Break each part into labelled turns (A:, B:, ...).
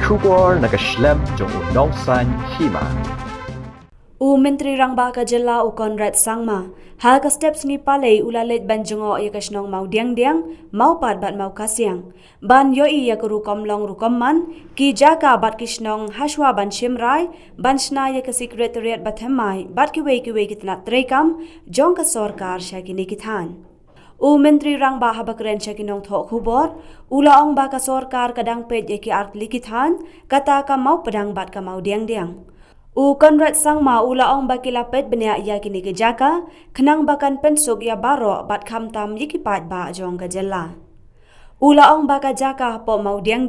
A: Shubor nakaslem jong unongsan Hima.
B: Menteri Rangba ka jela Conrad sangma ha ka steps ni palei ulalet banjongo ya kasnong mau diang mau pat bat mau kasyang ban yo i ya kuru komlong rukomman ki Jaka bat kisnong haswa ban shimrai ban shna ya ka Secretariat Bathymmai bat ki wei kitna trekam jong ka sarkar shakini kithan Menteri Rangba habakren shakinong Thaw khubor ulaong ba ka sarkar kadang pet ya ki art likithan kata ka mau pedang bat ka mau diang Conrad sangma ulaong bakilapet benya ya kini ke Jaka kenang bakan pensuk ya baro bat khamtam yikipat ba jong ka jella ulaong baka Jaka po mau diang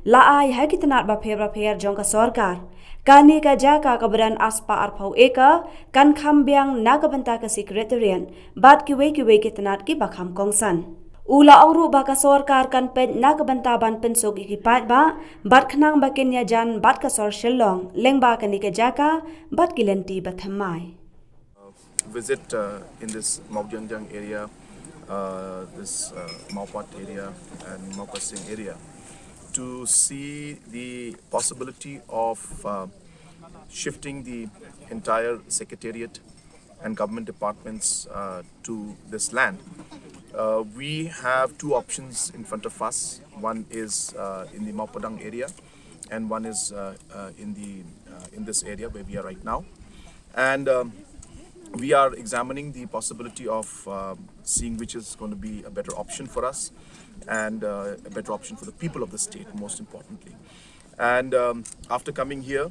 B: la ai hai kitnat ba pher jong ka sarkar kani ka Jaka kabadan aspa arpau eka kan khambyang na ka banta ka Secretariat bat ki wei kitnat ki bakham kongsan Ula ru baka sarkar kan pet na kebantaban pensuk ikipat ba bat khnang bakin ya jan bat ka sor Shillong lengba ka ni ke Jaka bat kilenti Bathymmai
C: visit in this Maujangjang area, this Maupat area and Maupasing area to see the possibility of shifting the entire Secretariat and government departments to this land. We have two options in front of us. One is in the Maupadang area, and one is in this area where we are right now. And we are examining the possibility of seeing which is going to be a better option for us and a better option for the people of the state, most importantly. And after coming here,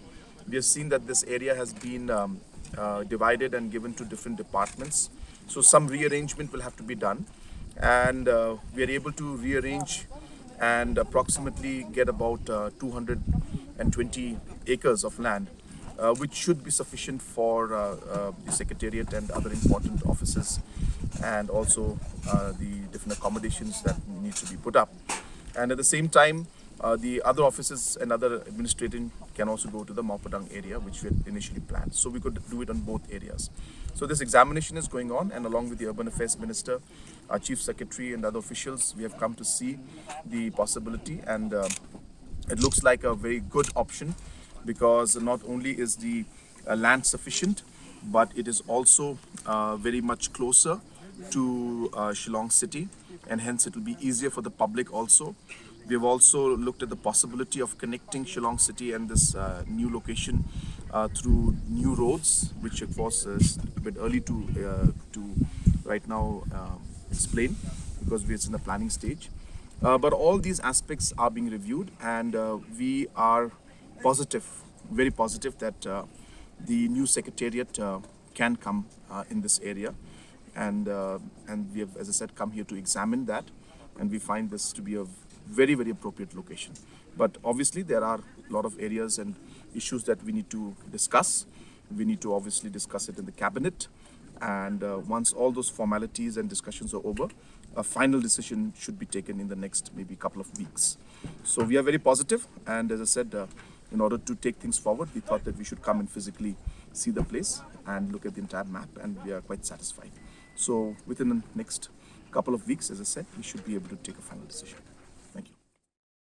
C: we have seen that this area has been divided and given to different departments. So some rearrangement will have to be done. And we are able to rearrange and approximately get about 220 acres of land, which should be sufficient for the Secretariat and other important offices, and also the different accommodations that need to be put up. And at the same time, the other offices and other administrating can also go to the Maupadang area, which we had initially planned. So we could do it on both areas. So this examination is going on, and along with the Urban Affairs Minister, our Chief Secretary and other officials, we have come to see the possibility, and it looks like a very good option because not only is the land sufficient, but it is also very much closer to Shillong city, and hence it will be easier for the public also. We have also looked at the possibility of connecting Shillong city and this new location through new roads, which of course is a bit early to right now explain because it's in the planning stage. But all these aspects are being reviewed, and we are positive, very positive that the new Secretariat can come in this area, and we have, as I said, come here to examine that, and we find this to be a very appropriate location. But obviously there are a lot of areas and issues that we need to discuss. We need to obviously discuss it in the cabinet, and once all those formalities and discussions are over, a final decision should be taken in the next maybe couple of weeks. So we are very positive, and as I said, in order to take things forward, we thought that we should come and physically see the place and look at the entire map, and we are quite satisfied. So within the next couple of weeks, as I said, we should be able to take a final decision.